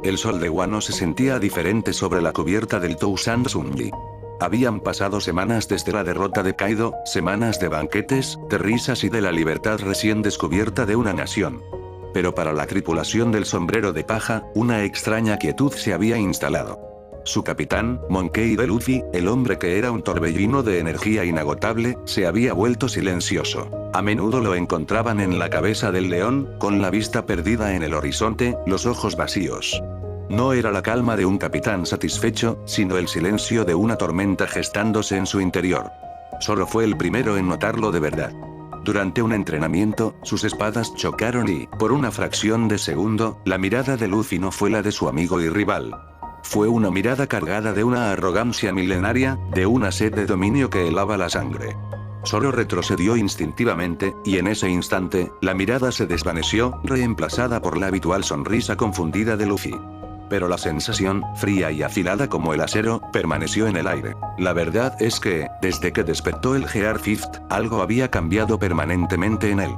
El sol de Wano se sentía diferente sobre la cubierta del Tousand Sunji. Habían pasado semanas desde la derrota de Kaido, semanas de banquetes, de risas y de la libertad recién descubierta de una nación. Pero para la tripulación del sombrero de paja, una extraña quietud se había instalado. Su capitán, Monkey D. Luffy, el hombre que era un torbellino de energía inagotable, se había vuelto silencioso. A menudo lo encontraban en la cabeza del león, con la vista perdida en el horizonte, los ojos vacíos. No era la calma de un capitán satisfecho, sino el silencio de una tormenta gestándose en su interior. Zoro fue el primero en notarlo de verdad. Durante un entrenamiento, sus espadas chocaron y, por una fracción de segundo, la mirada de Luffy no fue la de su amigo y rival. Fue una mirada cargada de una arrogancia milenaria, de una sed de dominio que helaba la sangre. Zoro retrocedió instintivamente, y en ese instante, la mirada se desvaneció, reemplazada por la habitual sonrisa confundida de Luffy. Pero la sensación, fría y afilada como el acero, permaneció en el aire. La verdad es que, desde que despertó el Gear Fifth, algo había cambiado permanentemente en él.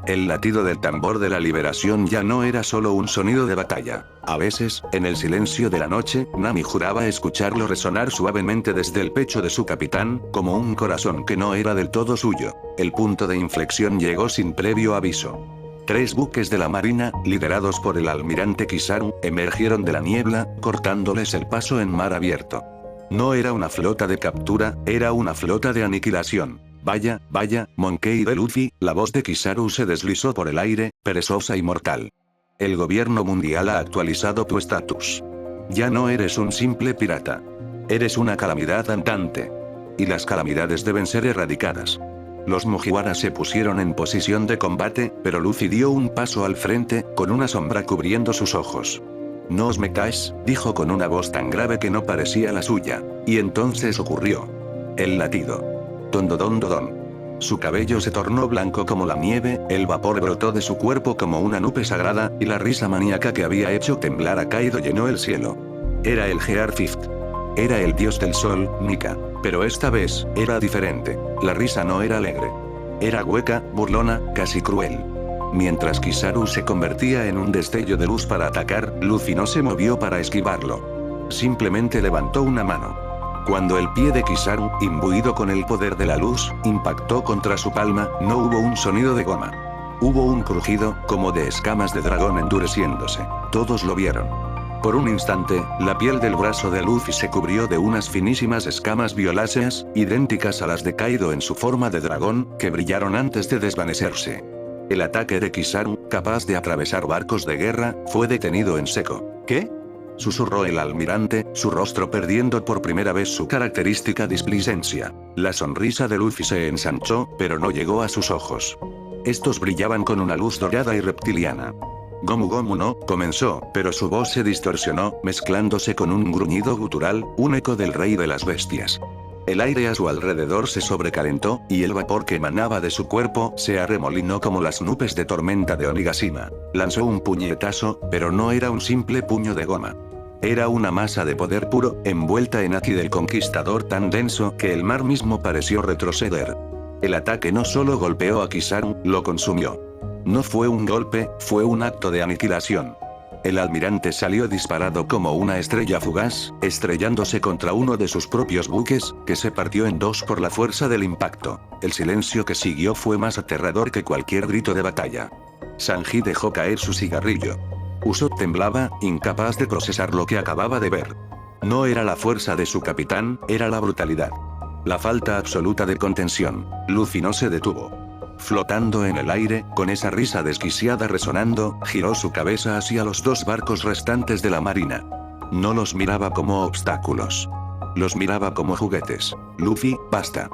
El latido del tambor de la liberación ya no era solo un sonido de batalla. A veces, en el silencio de la noche, Nami juraba escucharlo resonar suavemente desde el pecho de su capitán, como un corazón que no era del todo suyo. El punto de inflexión llegó sin previo aviso. 3 buques de la marina, liderados por el almirante Kizaru, emergieron de la niebla, cortándoles el paso en mar abierto. No era una flota de captura, era una flota de aniquilación. Vaya, vaya, Monkey D. Luffy, la voz de Kizaru se deslizó por el aire, perezosa y mortal. El gobierno mundial ha actualizado tu estatus. Ya no eres un simple pirata. Eres una calamidad andante. Y las calamidades deben ser erradicadas. Los Mugiwara se pusieron en posición de combate, pero Luffy dio un paso al frente, con una sombra cubriendo sus ojos. No os metáis, dijo con una voz tan grave que no parecía la suya. Y entonces ocurrió. El latido. Don. Su cabello se tornó blanco como la nieve, el vapor brotó de su cuerpo como una nube sagrada, y la risa maníaca que había hecho temblar a Kaido llenó el cielo. Era el Gear Fifth. Era el dios del sol, Nika. Pero esta vez, era diferente. La risa no era alegre. Era hueca, burlona, casi cruel. Mientras Kizaru se convertía en un destello de luz para atacar, Luffy no se movió para esquivarlo. Simplemente levantó una mano. Cuando el pie de Kizaru, imbuido con el poder de la luz, impactó contra su palma, no hubo un sonido de goma. Hubo un crujido, como de escamas de dragón endureciéndose. Todos lo vieron. Por un instante, la piel del brazo de Luffy se cubrió de unas finísimas escamas violáceas, idénticas a las de Kaido en su forma de dragón, que brillaron antes de desvanecerse. El ataque de Kizaru, capaz de atravesar barcos de guerra, fue detenido en seco. ¿Qué? Susurró el almirante, su rostro perdiendo por primera vez su característica displicencia. La sonrisa de Luffy se ensanchó, pero no llegó a sus ojos. Estos brillaban con una luz dorada y reptiliana. Gomu Gomu no, comenzó, pero su voz se distorsionó, mezclándose con un gruñido gutural, un eco del rey de las bestias. El aire a su alrededor se sobrecalentó, y el vapor que emanaba de su cuerpo se arremolinó como las nubes de tormenta de Onigashima. Lanzó un puñetazo, pero no era un simple puño de goma. Era una masa de poder puro, envuelta en haki del conquistador tan denso que el mar mismo pareció retroceder. El ataque no solo golpeó a Kizaru, lo consumió. No fue un golpe, fue un acto de aniquilación. El almirante salió disparado como una estrella fugaz, estrellándose contra uno de sus propios buques, que se partió en dos por la fuerza del impacto. El silencio que siguió fue más aterrador que cualquier grito de batalla. Sanji dejó caer su cigarrillo. Usopp temblaba, incapaz de procesar lo que acababa de ver. No era la fuerza de su capitán, era la brutalidad. La falta absoluta de contención. Luffy no se detuvo. Flotando en el aire, con esa risa desquiciada resonando, giró su cabeza hacia los 2 barcos restantes de la marina. No los miraba como obstáculos. Los miraba como juguetes. Luffy, basta.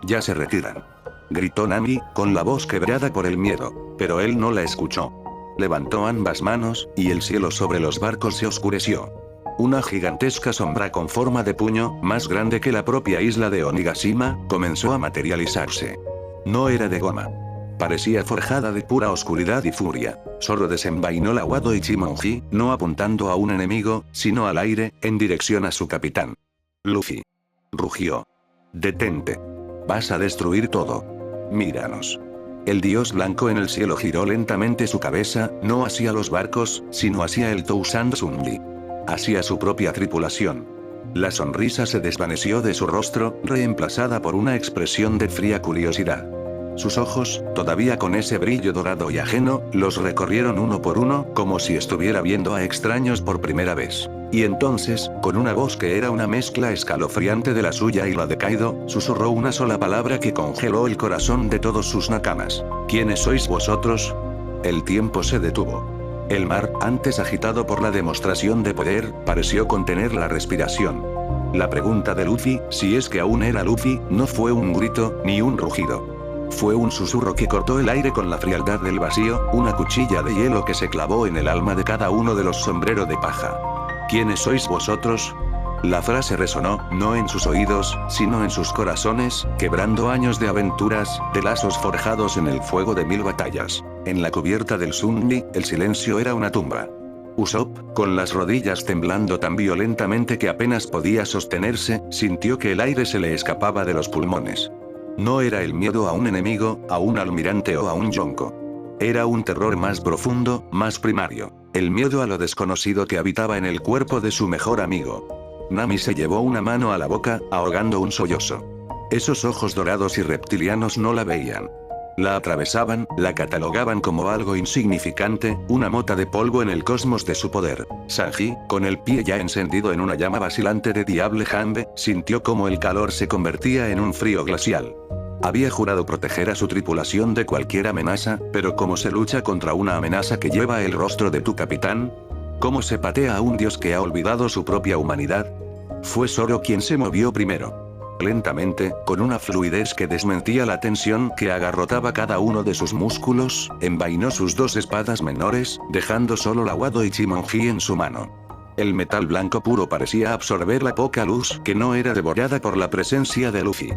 Ya se retiran. Gritó Nami, con la voz quebrada por el miedo. Pero él no la escuchó. Levantó ambas manos, y el cielo sobre los barcos se oscureció. Una gigantesca sombra con forma de puño, más grande que la propia isla de Onigashima, comenzó a materializarse. No era de goma. Parecía forjada de pura oscuridad y furia. Zoro desenvainó la Wado Ichimonji, no apuntando a un enemigo, sino al aire, en dirección a su capitán. Luffy. Rugió. Detente. Vas a destruir todo. Míranos. El dios blanco en el cielo giró lentamente su cabeza, no hacia los barcos, sino hacia el Tousand Sunji. hacia su propia tripulación. La sonrisa se desvaneció de su rostro, reemplazada por una expresión de fría curiosidad. Sus ojos, todavía con ese brillo dorado y ajeno, los recorrieron uno por uno, como si estuviera viendo a extraños por primera vez. Y entonces, con una voz que era una mezcla escalofriante de la suya y la de Kaido, susurró una sola palabra que congeló el corazón de todos sus nakamas. ¿Quiénes sois vosotros? El tiempo se detuvo. El mar, antes agitado por la demostración de poder, pareció contener la respiración. La pregunta de Luffy, si es que aún era Luffy, no fue un grito, ni un rugido. Fue un susurro que cortó el aire con la frialdad del vacío, una cuchilla de hielo que se clavó en el alma de cada uno de los sombrero de paja. ¿Quiénes sois vosotros? La frase resonó, no en sus oídos, sino en sus corazones, quebrando años de aventuras, de lazos forjados en el fuego de 1000 batallas. En la cubierta del Tsunmi, el silencio era una tumba. Usopp, con las rodillas temblando tan violentamente que apenas podía sostenerse, sintió que el aire se le escapaba de los pulmones. No era el miedo a un enemigo, a un almirante o a un yonko. Era un terror más profundo, más primario. El miedo a lo desconocido que habitaba en el cuerpo de su mejor amigo. Nami se llevó una mano a la boca, ahogando un sollozo. Esos ojos dorados y reptilianos no la veían. La atravesaban, la catalogaban como algo insignificante, una mota de polvo en el cosmos de su poder. Sanji, con el pie ya encendido en una llama vacilante de Diable Jambe, sintió como el calor se convertía en un frío glacial. Había jurado proteger a su tripulación de cualquier amenaza, pero ¿cómo se lucha contra una amenaza que lleva el rostro de tu capitán? ¿Cómo se patea a un dios que ha olvidado su propia humanidad? Fue Zoro quien se movió primero. Lentamente, con una fluidez que desmentía la tensión que agarrotaba cada uno de sus músculos, envainó sus dos espadas menores, dejando solo la Wado Ichimonji en su mano. El metal blanco puro parecía absorber la poca luz que no era devorada por la presencia de Luffy.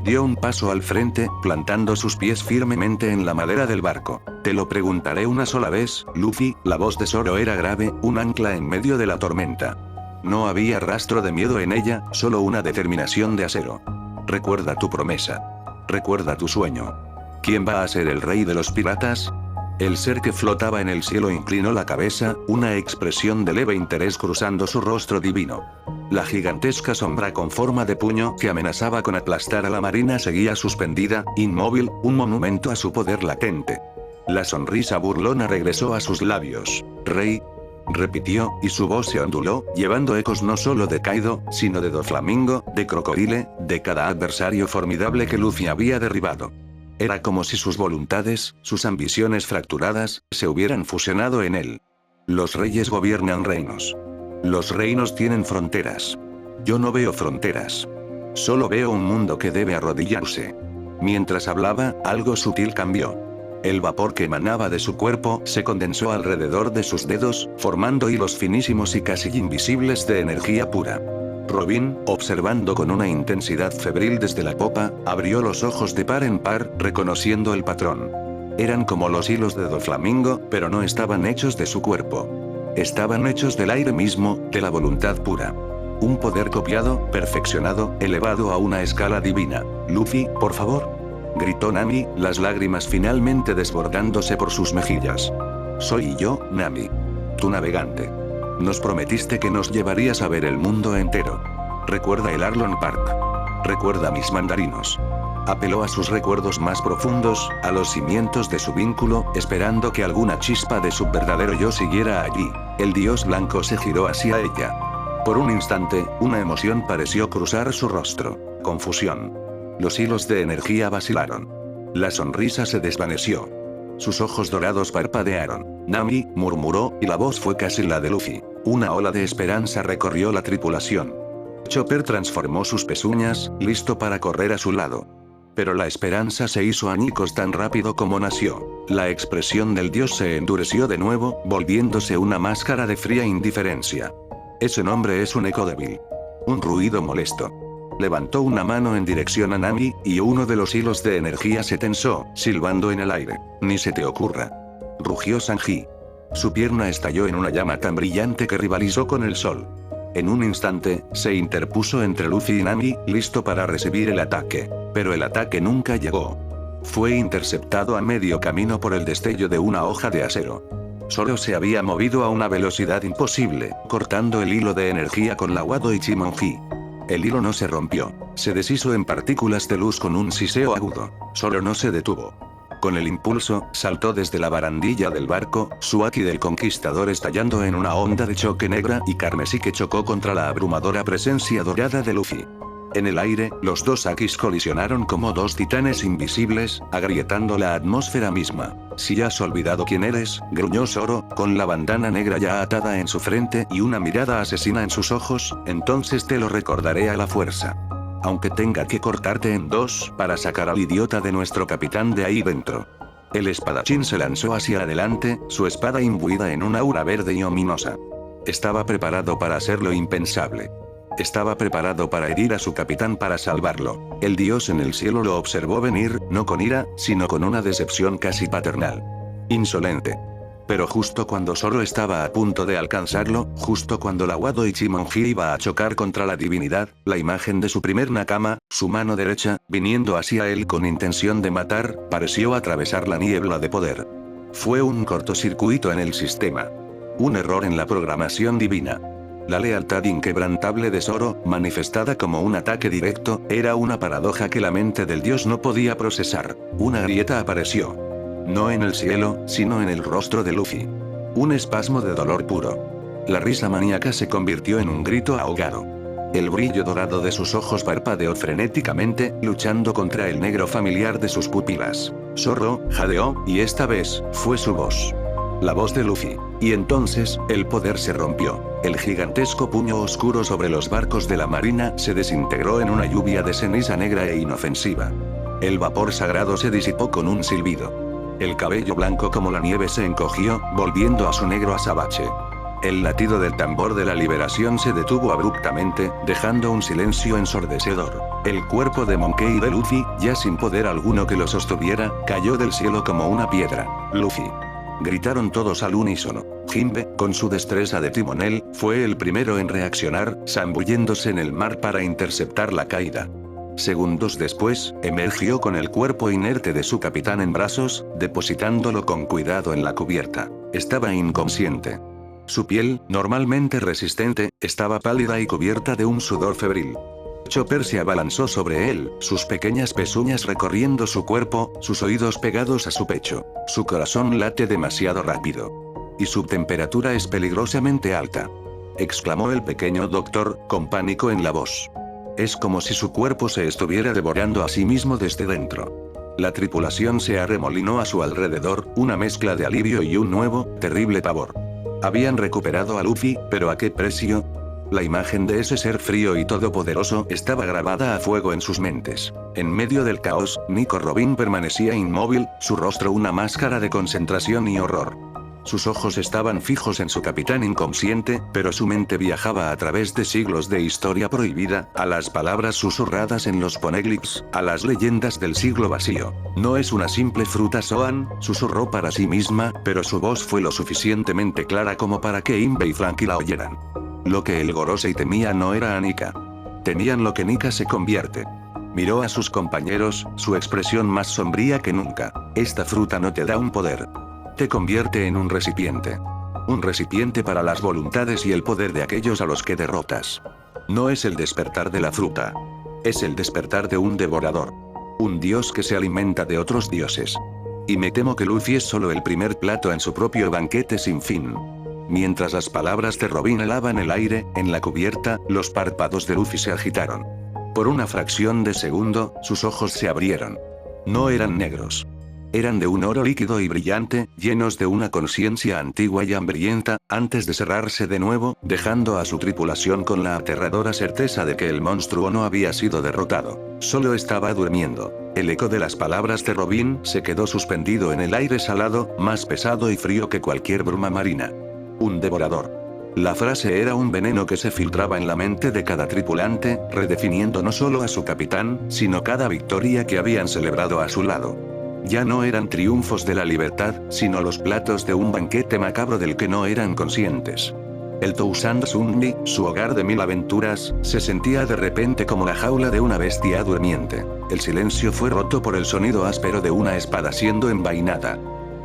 Dio un paso al frente, plantando sus pies firmemente en la madera del barco. Te lo preguntaré una sola vez, Luffy. La voz de Zoro era grave, un ancla en medio de la tormenta. No había rastro de miedo en ella, solo una determinación de acero. Recuerda tu promesa. Recuerda tu sueño. ¿Quién va a ser el rey de los piratas? El ser que flotaba en el cielo inclinó la cabeza, una expresión de leve interés cruzando su rostro divino. La gigantesca sombra con forma de puño que amenazaba con aplastar a la marina seguía suspendida, inmóvil, un monumento a su poder latente. La sonrisa burlona regresó a sus labios. Rey, repitió, y su voz se onduló, llevando ecos no solo de Kaido, sino de Doflamingo, de Crocodile, de cada adversario formidable que Luffy había derribado. Era como si sus voluntades, sus ambiciones fracturadas, se hubieran fusionado en él. Los reyes gobiernan reinos. Los reinos tienen fronteras. Yo no veo fronteras. Solo veo un mundo que debe arrodillarse. Mientras hablaba, algo sutil cambió. El vapor que emanaba de su cuerpo se condensó alrededor de sus dedos, formando hilos finísimos y casi invisibles de energía pura. Robin, observando con una intensidad febril desde la popa, abrió los ojos de par en par, reconociendo el patrón. Eran como los hilos de Doflamingo, pero no estaban hechos de su cuerpo. Estaban hechos del aire mismo, de la voluntad pura. Un poder copiado, perfeccionado, elevado a una escala divina. Luffy, por favor. Gritó Nami, las lágrimas finalmente desbordándose por sus mejillas. Soy yo, Nami. Tu navegante. Nos prometiste que nos llevarías a ver el mundo entero. Recuerda el Arlong Park. Recuerda mis mandarinos. Apeló a sus recuerdos más profundos, a los cimientos de su vínculo, esperando que alguna chispa de su verdadero yo siguiera allí. El dios blanco se giró hacia ella. Por un instante, una emoción pareció cruzar su rostro. Confusión. Los hilos de energía vacilaron. La sonrisa se desvaneció. Sus ojos dorados parpadearon. Nami, murmuró, y la voz fue casi la de Luffy. Una ola de esperanza recorrió la tripulación. Chopper transformó sus pezuñas, listo para correr a su lado. Pero la esperanza se hizo añicos tan rápido como nació. La expresión del dios se endureció de nuevo, volviéndose una máscara de fría indiferencia. Ese nombre es un eco débil. Un ruido molesto. Levantó una mano en dirección a Nami, y uno de los hilos de energía se tensó, silbando en el aire. Ni se te ocurra. Rugió Sanji. Su pierna estalló en una llama tan brillante que rivalizó con el sol. En un instante, se interpuso entre Luffy y Nami, listo para recibir el ataque. Pero el ataque nunca llegó. Fue interceptado a medio camino por el destello de una hoja de acero. Zoro se había movido a una velocidad imposible, cortando el hilo de energía con la Wado Ichimonji. El hilo no se rompió. Se deshizo en partículas de luz con un siseo agudo. Zoro no se detuvo. Con el impulso, saltó desde la barandilla del barco, su haki del conquistador estallando en una onda de choque negra y carmesí que chocó contra la abrumadora presencia dorada de Luffy. En el aire, los dos hakis colisionaron como dos titanes invisibles, agrietando la atmósfera misma. Si has olvidado quién eres, gruñó Zoro, con la bandana negra ya atada en su frente y una mirada asesina en sus ojos, entonces te lo recordaré a la fuerza. Aunque tenga que cortarte en dos para sacar al idiota de nuestro capitán de ahí dentro. El espadachín se lanzó hacia adelante, su espada imbuida en un aura verde y ominosa. Estaba preparado para hacer lo impensable. Estaba preparado para herir a su capitán para salvarlo. El dios en el cielo lo observó venir, no con ira, sino con una decepción casi paternal. Insolente. Pero justo cuando Zoro estaba a punto de alcanzarlo, justo cuando la Wado Ichimonji iba a chocar contra la divinidad, la imagen de su primer Nakama, su mano derecha, viniendo hacia él con intención de matar, pareció atravesar la niebla de poder. Fue un cortocircuito en el sistema. Un error en la programación divina. La lealtad inquebrantable de Zoro, manifestada como un ataque directo, era una paradoja que la mente del dios no podía procesar. Una grieta apareció. No en el cielo, sino en el rostro de Luffy. Un espasmo de dolor puro. La risa maníaca se convirtió en un grito ahogado. El brillo dorado de sus ojos parpadeó frenéticamente, luchando contra el negro familiar de sus pupilas. Zoro jadeó, y esta vez, fue su voz. La voz de Luffy. Y entonces, el poder se rompió. El gigantesco puño oscuro sobre los barcos de la marina se desintegró en una lluvia de ceniza negra e inofensiva. El vapor sagrado se disipó con un silbido. El cabello blanco como la nieve se encogió, volviendo a su negro azabache. El latido del tambor de la liberación se detuvo abruptamente, dejando un silencio ensordecedor. El cuerpo de Monkey y de Luffy, ya sin poder alguno que lo sostuviera, cayó del cielo como una piedra. Luffy. Gritaron todos al unísono. Jinbe, con su destreza de timonel, fue el primero en reaccionar, zambulléndose en el mar para interceptar la caída. Segundos después, emergió con el cuerpo inerte de su capitán en brazos, depositándolo con cuidado en la cubierta. Estaba inconsciente. Su piel, normalmente resistente, estaba pálida y cubierta de un sudor febril. Chopper se abalanzó sobre él, sus pequeñas pezuñas recorriendo su cuerpo, sus oídos pegados a su pecho. Su corazón late demasiado rápido. Y su temperatura es peligrosamente alta. Exclamó el pequeño doctor, con pánico en la voz. Es como si su cuerpo se estuviera devorando a sí mismo desde dentro. La tripulación se arremolinó a su alrededor, una mezcla de alivio y un nuevo, terrible pavor. Habían recuperado a Luffy, pero ¿a qué precio? La imagen de ese ser frío y todopoderoso estaba grabada a fuego en sus mentes. En medio del caos, Nico Robin permanecía inmóvil, su rostro una máscara de concentración y horror. Sus ojos estaban fijos en su capitán inconsciente, pero su mente viajaba a través de siglos de historia prohibida, a las palabras susurradas en los poneglyphs, a las leyendas del siglo vacío. No es una simple fruta Zoan, susurró para sí misma, pero su voz fue lo suficientemente clara como para que Imbe y Franky la oyeran. Lo que el Gorosei temía no era a Nika. Temían lo que Nika se convierte. Miró a sus compañeros, su expresión más sombría que nunca. Esta fruta no te da un poder. Te convierte en un recipiente. Un recipiente para las voluntades y el poder de aquellos a los que derrotas. No es el despertar de la fruta. Es el despertar de un devorador. Un dios que se alimenta de otros dioses. Y me temo que Luffy es solo el primer plato en su propio banquete sin fin. Mientras las palabras de Robin helaban el aire, en la cubierta, los párpados de Luffy se agitaron. Por una fracción de segundo, sus ojos se abrieron. No eran negros. Eran de un oro líquido y brillante, llenos de una conciencia antigua y hambrienta, antes de cerrarse de nuevo, dejando a su tripulación con la aterradora certeza de que el monstruo no había sido derrotado. Solo estaba durmiendo. El eco de las palabras de Robin se quedó suspendido en el aire salado, más pesado y frío que cualquier bruma marina. Un devorador. La frase era un veneno que se filtraba en la mente de cada tripulante, redefiniendo no solo a su capitán, sino cada victoria que habían celebrado a su lado. Ya no eran triunfos de la libertad, sino los platos de un banquete macabro del que no eran conscientes. El Tousand Sunmi, su hogar de 1000 aventuras, se sentía de repente como la jaula de una bestia durmiente. El silencio fue roto por el sonido áspero de una espada siendo envainada.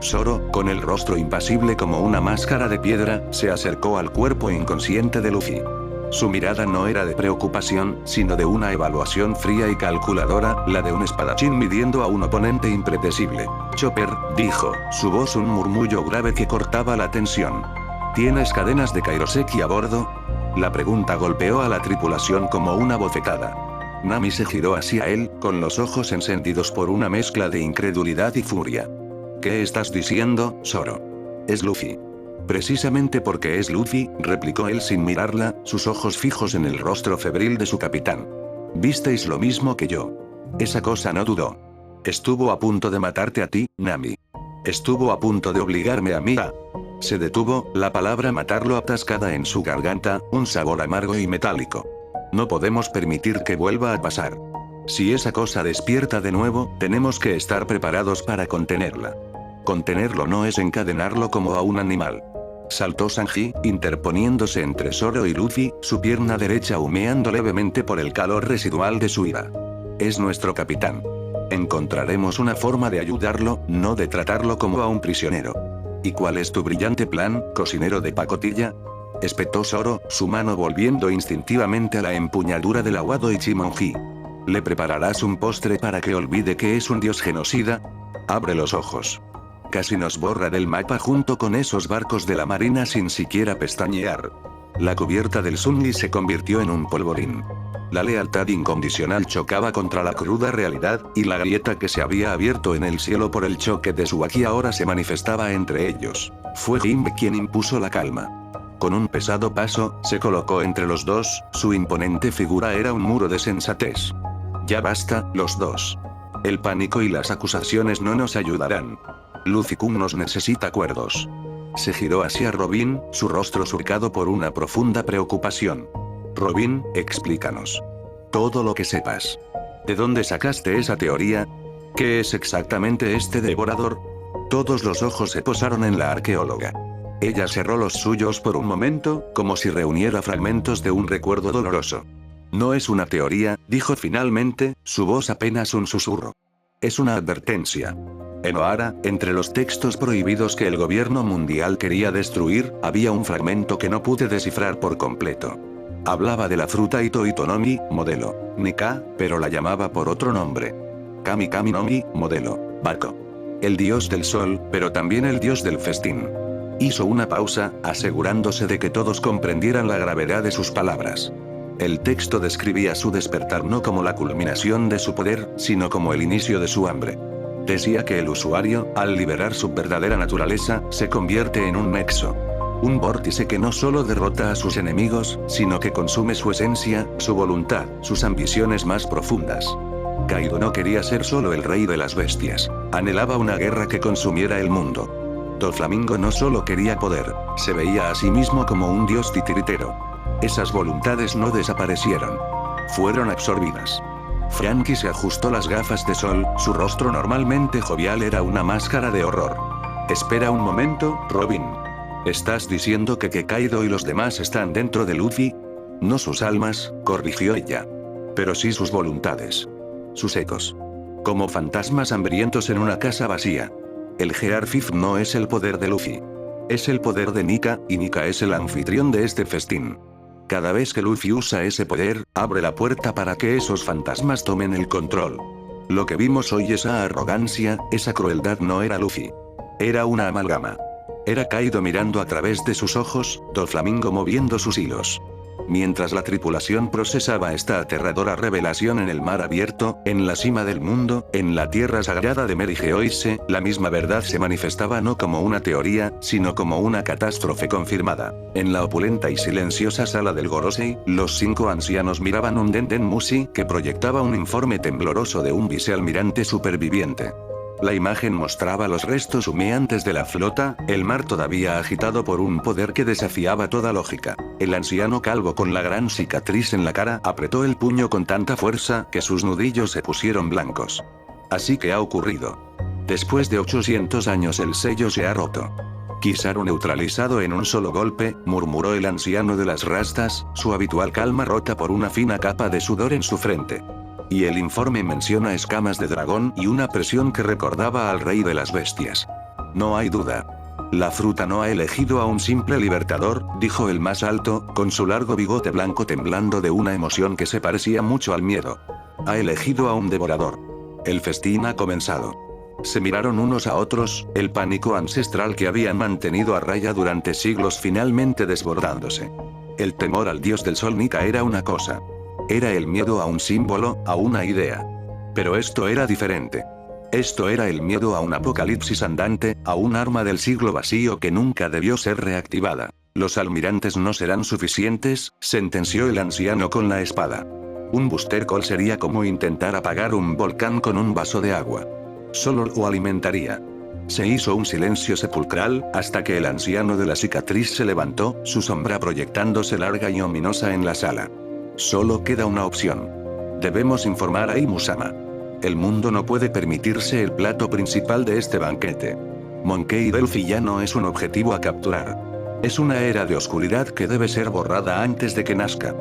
Zoro, con el rostro impasible como una máscara de piedra, se acercó al cuerpo inconsciente de Luffy. Su mirada no era de preocupación, sino de una evaluación fría y calculadora, la de un espadachín midiendo a un oponente impredecible. Chopper, dijo, su voz un murmullo grave que cortaba la tensión. ¿Tienes cadenas de Kairoseki a bordo? La pregunta golpeó a la tripulación como una bofetada. Nami se giró hacia él, con los ojos encendidos por una mezcla de incredulidad y furia. ¿Qué estás diciendo, Zoro? Es Luffy. Precisamente porque es Luffy, replicó él sin mirarla, sus ojos fijos en el rostro febril de su capitán. Visteis lo mismo que yo. Esa cosa no dudó. Estuvo a punto de matarte a ti, Nami. Estuvo a punto de obligarme a mí a... Se detuvo, la palabra matarlo atascada en su garganta, un sabor amargo y metálico. No podemos permitir que vuelva a pasar. Si esa cosa despierta de nuevo, tenemos que estar preparados para contenerla. Contenerlo no es encadenarlo como a un animal. Saltó Sanji, interponiéndose entre Zoro y Luffy, su pierna derecha humeando levemente por el calor residual de su ira. Es nuestro capitán. Encontraremos una forma de ayudarlo, no de tratarlo como a un prisionero. ¿Y cuál es tu brillante plan, cocinero de pacotilla? Espetó Zoro, su mano volviendo instintivamente a la empuñadura del aguado Ichimonji. ¿Le prepararás un postre para que olvide que es un dios genocida? Abre los ojos. Casi nos borra del mapa junto con esos barcos de la marina sin siquiera pestañear. La cubierta del Sunny se convirtió en un polvorín. La lealtad incondicional chocaba contra la cruda realidad, y la grieta que se había abierto en el cielo por el choque de su aquí ahora se manifestaba entre ellos. Fue Jinbe quien impuso la calma. Con un pesado paso, se colocó entre los dos, su imponente figura era un muro de sensatez. Ya basta, los dos. El pánico y las acusaciones no nos ayudarán. Luffy-kun nos necesita cuerdos. Se giró hacia Robin, su rostro surcado por una profunda preocupación. Robin, explícanos. Todo lo que sepas. ¿De dónde sacaste esa teoría? ¿Qué es exactamente este devorador? Todos los ojos se posaron en la arqueóloga. Ella cerró los suyos por un momento, como si reuniera fragmentos de un recuerdo doloroso. No es una teoría, dijo finalmente, su voz apenas un susurro. Es una advertencia. En Ohara, entre los textos prohibidos que el gobierno mundial quería destruir, había un fragmento que no pude descifrar por completo. Hablaba de la fruta Itoitonomi, modelo Nika, pero la llamaba por otro nombre. Kami Kami no Mi, modelo Bako. El dios del sol, pero también el dios del festín. Hizo una pausa, asegurándose de que todos comprendieran la gravedad de sus palabras. El texto describía su despertar no como la culminación de su poder, sino como el inicio de su hambre. Decía que el usuario, al liberar su verdadera naturaleza, se convierte en un nexo. Un vórtice que no solo derrota a sus enemigos, sino que consume su esencia, su voluntad, sus ambiciones más profundas. Kaido no quería ser solo el rey de las bestias. Anhelaba una guerra que consumiera el mundo. Doflamingo no solo quería poder, se veía a sí mismo como un dios titiritero. Esas voluntades no desaparecieron. Fueron absorbidas. Franky se ajustó las gafas de sol, su rostro normalmente jovial era una máscara de horror. Espera un momento, Robin. ¿Estás diciendo que Kaido y los demás están dentro de Luffy? No sus almas, corrigió ella. Pero sí sus voluntades. Sus ecos. Como fantasmas hambrientos en una casa vacía. El Gear 5 no es el poder de Luffy. Es el poder de Nika, y Nika es el anfitrión de este festín. Cada vez que Luffy usa ese poder, abre la puerta para que esos fantasmas tomen el control. Lo que vimos hoy, esa arrogancia, esa crueldad no era Luffy. Era una amalgama. Era Kaido mirando a través de sus ojos, Doflamingo moviendo sus hilos. Mientras la tripulación procesaba esta aterradora revelación en el mar abierto, en la cima del mundo, en la tierra sagrada de Merigeoise, la misma verdad se manifestaba no como una teoría, sino como una catástrofe confirmada. En la opulenta y silenciosa sala del Gorosei, los 5 ancianos miraban un Denden Mushi que proyectaba un informe tembloroso de un vicealmirante superviviente. La imagen mostraba los restos humeantes de la flota, el mar todavía agitado por un poder que desafiaba toda lógica. El anciano calvo con la gran cicatriz en la cara apretó el puño con tanta fuerza que sus nudillos se pusieron blancos. Así que ha ocurrido. Después de 800 años el sello se ha roto. Kizaru neutralizado en un solo golpe, murmuró el anciano de las rastas, su habitual calma rota por una fina capa de sudor en su frente. Y el informe menciona escamas de dragón y una presión que recordaba al rey de las bestias. No hay duda. La fruta no ha elegido a un simple libertador, dijo el más alto, con su largo bigote blanco temblando de una emoción que se parecía mucho al miedo. Ha elegido a un devorador. El festín ha comenzado. Se miraron unos a otros, el pánico ancestral que habían mantenido a raya durante siglos finalmente desbordándose. El temor al dios del sol Nika era una cosa. Era el miedo a un símbolo, a una idea. Pero esto era diferente. Esto era el miedo a un apocalipsis andante, a un arma del siglo vacío que nunca debió ser reactivada. Los almirantes no serán suficientes, sentenció el anciano con la espada. Un Booster Call sería como intentar apagar un volcán con un vaso de agua. Solo lo alimentaría. Se hizo un silencio sepulcral, hasta que el anciano de la cicatriz se levantó, su sombra proyectándose larga y ominosa en la sala. Solo queda una opción. Debemos informar a Imusama. El mundo no puede permitirse el plato principal de este banquete. Monkey Delphi ya no es un objetivo a capturar. Es una era de oscuridad que debe ser borrada antes de que nazca.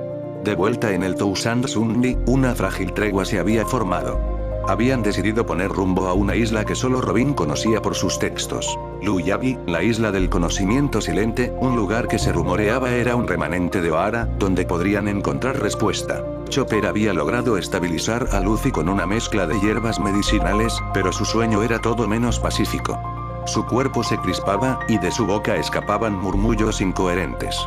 De vuelta en el Toussaint Sunli, una frágil tregua se había formado. Habían decidido poner rumbo a una isla que solo Robin conocía por sus textos. Luyabi, la isla del conocimiento silente, un lugar que se rumoreaba era un remanente de Ohara, donde podrían encontrar respuesta. Chopper había logrado estabilizar a Luffy con una mezcla de hierbas medicinales, pero su sueño era todo menos pacífico. Su cuerpo se crispaba, y de su boca escapaban murmullos incoherentes.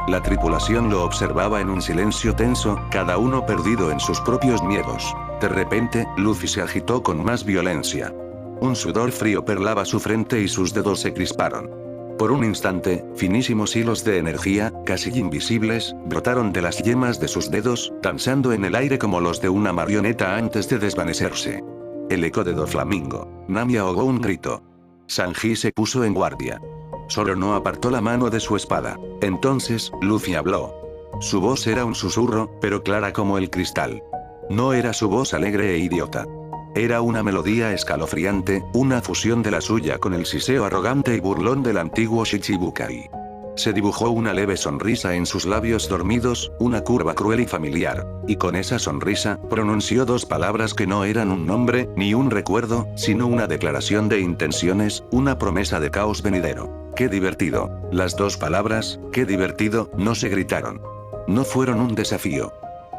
La tripulación lo observaba en un silencio tenso, cada uno perdido en sus propios miedos. De repente, Luffy se agitó con más violencia. Un sudor frío perlaba su frente y sus dedos se crisparon. Por un instante, finísimos hilos de energía, casi invisibles, brotaron de las yemas de sus dedos, danzando en el aire como los de una marioneta antes de desvanecerse. El eco de Doflamingo. Nami ahogó un grito. Sanji se puso en guardia. Zoro no apartó la mano de su espada. Entonces, Luffy habló. Su voz era un susurro, pero clara como el cristal. No era su voz alegre e idiota. Era una melodía escalofriante, una fusión de la suya con el siseo arrogante y burlón del antiguo Shichibukai. Se dibujó una leve sonrisa en sus labios dormidos, una curva cruel y familiar, y con esa sonrisa, pronunció dos palabras que no eran un nombre, ni un recuerdo, sino una declaración de intenciones, una promesa de caos venidero. ¡Qué divertido! Las dos palabras, ¡qué divertido!, no se gritaron. No fueron un desafío.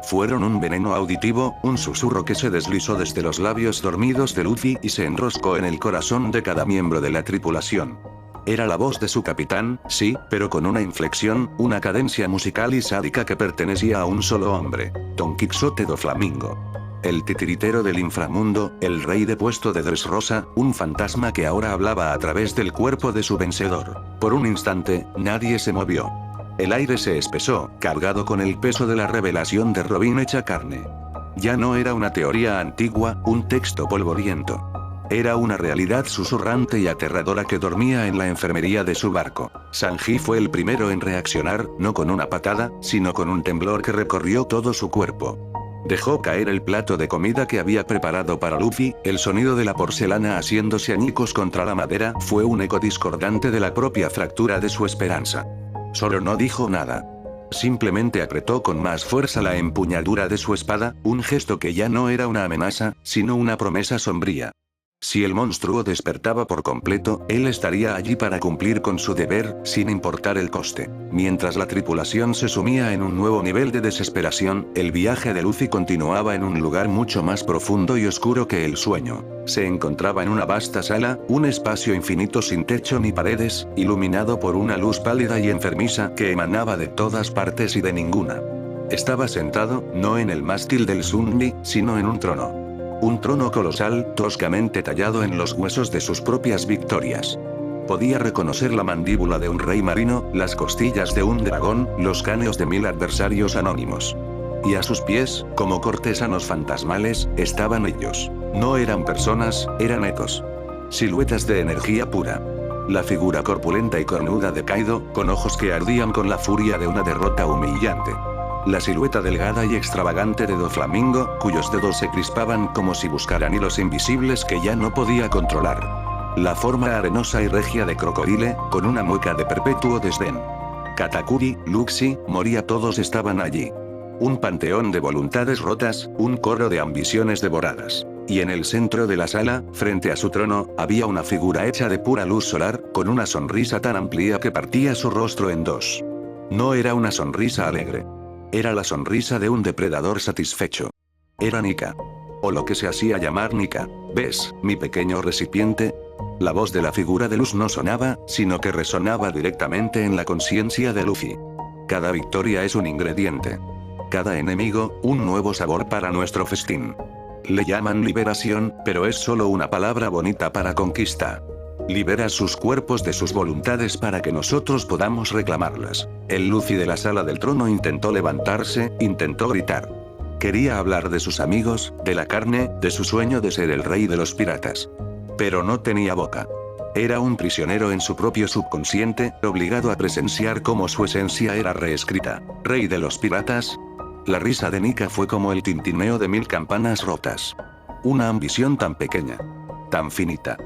Fueron un veneno auditivo, un susurro que se deslizó desde los labios dormidos de Luffy y se enroscó en el corazón de cada miembro de la tripulación. Era la voz de su capitán, sí, pero con una inflexión, una cadencia musical y sádica que pertenecía a un solo hombre. Don Quixote do Flamingo. El titiritero del inframundo, el rey depuesto de Dressrosa, un fantasma que ahora hablaba a través del cuerpo de su vencedor. Por un instante, nadie se movió. El aire se espesó, cargado con el peso de la revelación de Robin hecha carne. Ya no era una teoría antigua, un texto polvoriento. Era una realidad susurrante y aterradora que dormía en la enfermería de su barco. Sanji fue el primero en reaccionar, no con una patada, sino con un temblor que recorrió todo su cuerpo. Dejó caer el plato de comida que había preparado para Luffy, el sonido de la porcelana haciéndose añicos contra la madera fue un eco discordante de la propia fractura de su esperanza. Zoro no dijo nada. Simplemente apretó con más fuerza la empuñadura de su espada, un gesto que ya no era una amenaza, sino una promesa sombría. Si el monstruo despertaba por completo, él estaría allí para cumplir con su deber, sin importar el coste. Mientras la tripulación se sumía en un nuevo nivel de desesperación, el viaje de Luffy continuaba en un lugar mucho más profundo y oscuro que el sueño. Se encontraba en una vasta sala, un espacio infinito sin techo ni paredes, iluminado por una luz pálida y enfermiza que emanaba de todas partes y de ninguna. Estaba sentado, no en el mástil del Sunli, sino en un trono. Un trono colosal, toscamente tallado en los huesos de sus propias victorias. Podía reconocer la mandíbula de un rey marino, las costillas de un dragón, los cráneos de 1000 adversarios anónimos. Y a sus pies, como cortesanos fantasmales, estaban ellos. No eran personas, eran ecos. Siluetas de energía pura. La figura corpulenta y cornuda de Kaido, con ojos que ardían con la furia de una derrota humillante. La silueta delgada y extravagante de Doflamingo, cuyos dedos se crispaban como si buscaran hilos invisibles que ya no podía controlar. La forma arenosa y regia de Crocodile, con una mueca de perpetuo desdén. Katakuri, Luxi, Moria, todos estaban allí. Un panteón de voluntades rotas, un coro de ambiciones devoradas. Y en el centro de la sala, frente a su trono, había una figura hecha de pura luz solar, con una sonrisa tan amplia que partía su rostro en dos. No era una sonrisa alegre. Era la sonrisa de un depredador satisfecho. Era Nika. O lo que se hacía llamar Nika. ¿Ves, mi pequeño recipiente? La voz de la figura de luz no sonaba, sino que resonaba directamente en la conciencia de Luffy. Cada victoria es un ingrediente. Cada enemigo, un nuevo sabor para nuestro festín. Le llaman liberación, pero es solo una palabra bonita para conquista. Libera sus cuerpos de sus voluntades para que nosotros podamos reclamarlas. El Luffy de la sala del trono intentó levantarse, intentó gritar. Quería hablar de sus amigos, de la carne, de su sueño de ser el rey de los piratas. Pero no tenía boca. Era un prisionero en su propio subconsciente, obligado a presenciar cómo su esencia era reescrita. ¿Rey de los piratas? La risa de Nika fue como el tintineo de 1000 campanas rotas. Una ambición tan pequeña. Tan finita.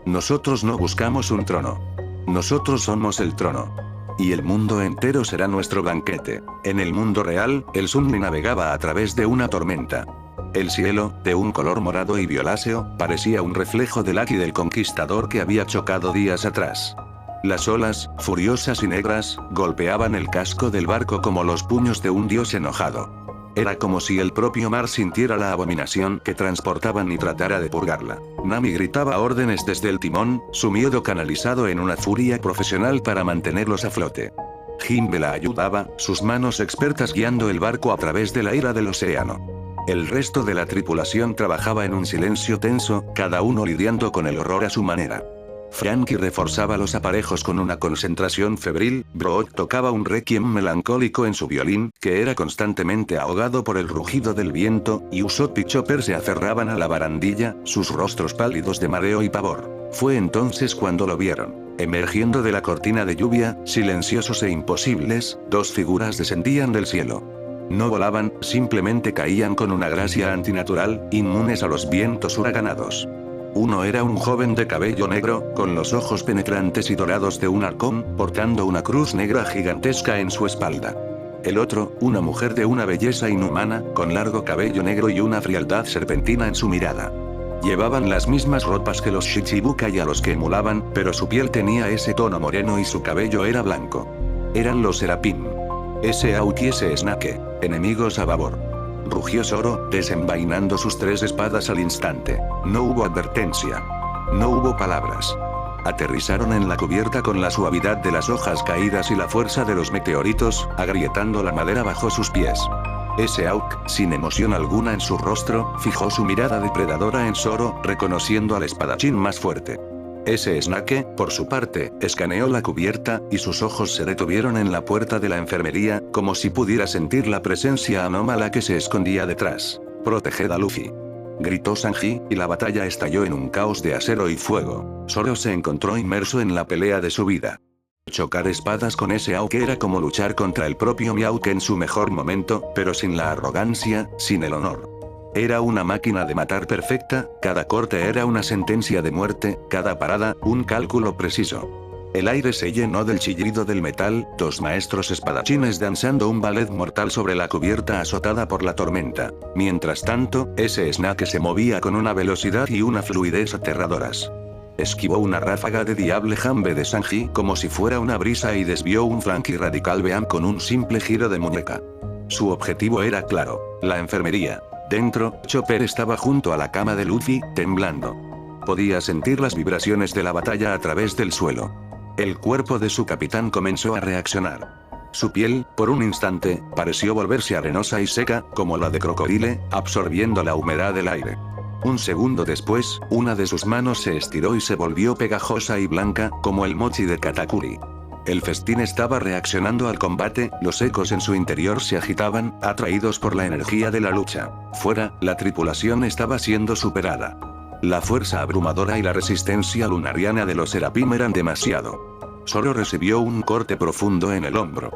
Nosotros no buscamos un trono. Nosotros somos el trono. Y el mundo entero será nuestro banquete. En el mundo real, el Sunny navegaba a través de una tormenta. El cielo, de un color morado y violáceo, parecía un reflejo del Aki del Conquistador que había chocado días atrás. Las olas, furiosas y negras, golpeaban el casco del barco como los puños de un dios enojado. Era como si el propio mar sintiera la abominación que transportaban y tratara de purgarla. Nami gritaba órdenes desde el timón, su miedo canalizado en una furia profesional para mantenerlos a flote. Jinbe la ayudaba, sus manos expertas guiando el barco a través de la ira del océano. El resto de la tripulación trabajaba en un silencio tenso, cada uno lidiando con el horror a su manera. Franky reforzaba los aparejos con una concentración febril, Brook tocaba un requiem melancólico en su violín, que era constantemente ahogado por el rugido del viento, y Usopp y Chopper se aferraban a la barandilla, sus rostros pálidos de mareo y pavor. Fue entonces cuando lo vieron. Emergiendo de la cortina de lluvia, silenciosos e imposibles, dos figuras descendían del cielo. No volaban, simplemente caían con una gracia antinatural, inmunes a los vientos huracanados. Uno era un joven de cabello negro, con los ojos penetrantes y dorados de un halcón, portando una cruz negra gigantesca en su espalda. El otro, una mujer de una belleza inhumana, con largo cabello negro y una frialdad serpentina en su mirada. Llevaban las mismas ropas que los Shichibukai a los que emulaban, pero su piel tenía ese tono moreno y su cabello era blanco. Eran los Serapim. Ese Aoki y ese Snake, enemigos a babor. Rugió Zoro, desenvainando sus 3 espadas al instante. No hubo advertencia. No hubo palabras. Aterrizaron en la cubierta con la suavidad de las hojas caídas y la fuerza de los meteoritos, agrietando la madera bajo sus pies. Ese Auk, sin emoción alguna en su rostro, fijó su mirada depredadora en Zoro, reconociendo al espadachín más fuerte. Ese Snake, por su parte, escaneó la cubierta, y sus ojos se detuvieron en la puerta de la enfermería, como si pudiera sentir la presencia anómala que se escondía detrás. «Proteged a Luffy», gritó Sanji, y la batalla estalló en un caos de acero y fuego. Zoro se encontró inmerso en la pelea de su vida. Chocar espadas con ese Aoki era como luchar contra el propio Mihawk en su mejor momento, pero sin la arrogancia, sin el honor. Era una máquina de matar perfecta, cada corte era una sentencia de muerte, cada parada, un cálculo preciso. El aire se llenó del chillido del metal, 2 maestros espadachines danzando un ballet mortal sobre la cubierta azotada por la tormenta. Mientras tanto, ese Snake se movía con una velocidad y una fluidez aterradoras. Esquivó una ráfaga de Diable Jambe de Sanji como si fuera una brisa y desvió un Flanky Radical Beam con un simple giro de muñeca. Su objetivo era claro, la enfermería. Dentro, Chopper estaba junto a la cama de Luffy, temblando. Podía sentir las vibraciones de la batalla a través del suelo. El cuerpo de su capitán comenzó a reaccionar. Su piel, por un instante, pareció volverse arenosa y seca, como la de crocodile, absorbiendo la humedad del aire. Un segundo después, una de sus manos se estiró y se volvió pegajosa y blanca, como el mochi de Katakuri. El festín estaba reaccionando al combate, los ecos en su interior se agitaban, atraídos por la energía de la lucha. Fuera, la tripulación estaba siendo superada. La fuerza abrumadora y la resistencia lunariana de los Serapim eran demasiado. Zoro recibió un corte profundo en el hombro.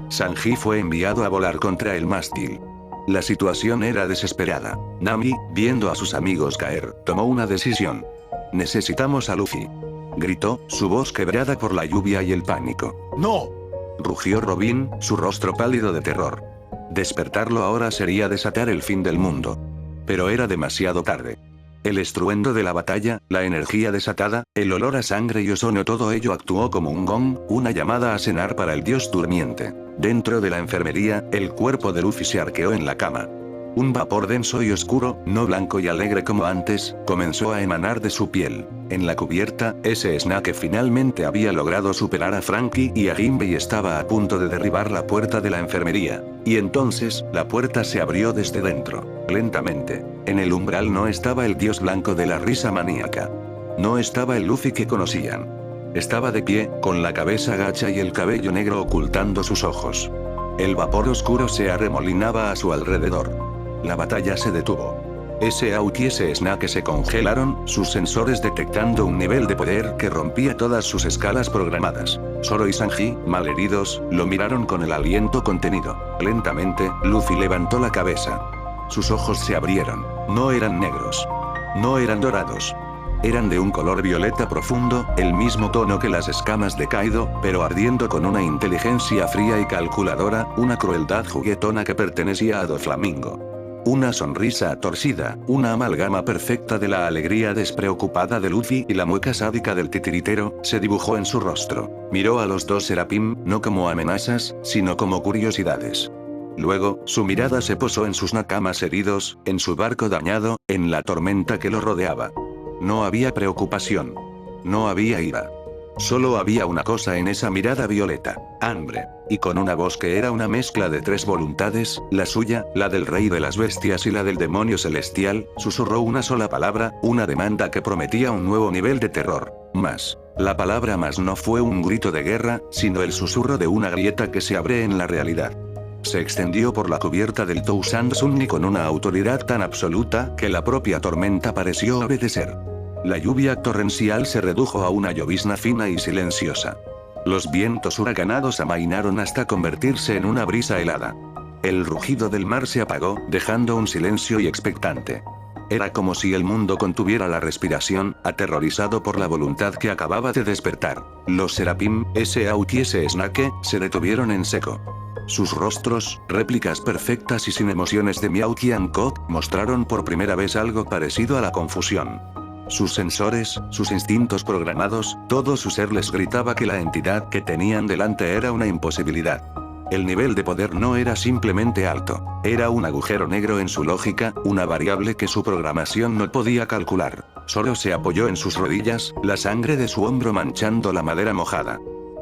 Sanji fue enviado a volar contra el mástil. La situación era desesperada. Nami, viendo a sus amigos caer, tomó una decisión. «Necesitamos a Luffy», gritó, su voz quebrada por la lluvia y el pánico. ¡No!, rugió Robin, su rostro pálido de terror. Despertarlo ahora sería desatar el fin del mundo. Pero era demasiado tarde. El estruendo de la batalla, la energía desatada, el olor a sangre y ozono, todo ello actuó como un gong, una llamada a cenar para el dios durmiente. Dentro de la enfermería, el cuerpo de Luffy se arqueó en la cama. Un vapor denso y oscuro, no blanco y alegre como antes, comenzó a emanar de su piel. En la cubierta, ese Snake finalmente había logrado superar a Franky y a Jinbe y estaba a punto de derribar la puerta de la enfermería. Y entonces, la puerta se abrió desde dentro. Lentamente. En el umbral no estaba el dios blanco de la risa maníaca. No estaba el Luffy que conocían. Estaba de pie, con la cabeza gacha y el cabello negro ocultando sus ojos. El vapor oscuro se arremolinaba a su alrededor. La batalla se detuvo. Ese Aoki y ese Snake se congelaron, sus sensores detectando un nivel de poder que rompía todas sus escalas programadas. Zoro y Sanji, malheridos, lo miraron con el aliento contenido. Lentamente, Luffy levantó la cabeza. Sus ojos se abrieron. No eran negros. No eran dorados. Eran de un color violeta profundo, el mismo tono que las escamas de Kaido, pero ardiendo con una inteligencia fría y calculadora, una crueldad juguetona que pertenecía a Doflamingo. Una sonrisa torcida, una amalgama perfecta de la alegría despreocupada de Luffy y la mueca sádica del titiritero, se dibujó en su rostro. Miró a los dos Serapim, no como amenazas, sino como curiosidades. Luego, su mirada se posó en sus nakamas heridos, en su barco dañado, en la tormenta que lo rodeaba. No había preocupación. No había ira. Solo había una cosa en esa mirada violeta: hambre. Y con una voz que era una mezcla de tres voluntades, la suya, la del rey de las bestias y la del demonio celestial, susurró una sola palabra, una demanda que prometía un nuevo nivel de terror. Más. La palabra más no fue un grito de guerra, sino el susurro de una grieta que se abre en la realidad. Se extendió por la cubierta del Tousand Sunny con una autoridad tan absoluta que la propia tormenta pareció obedecer. La lluvia torrencial se redujo a una llovizna fina y silenciosa. Los vientos huracanados amainaron hasta convertirse en una brisa helada. El rugido del mar se apagó, dejando un silencio y expectante. Era como si el mundo contuviera la respiración, aterrorizado por la voluntad que acababa de despertar. Los Serapim, ese Aoki y ese Snake, se detuvieron en seco. Sus rostros, réplicas perfectas y sin emociones de Miyauki y Hancock, mostraron por primera vez algo parecido a la confusión. Sus sensores, sus instintos programados, todo su ser les gritaba que la entidad que tenían delante era una imposibilidad. El nivel de poder no era simplemente alto, era un agujero negro en su lógica, una variable que su programación no podía calcular. Zoro se apoyó en sus rodillas, la sangre de su hombro manchando la madera mojada.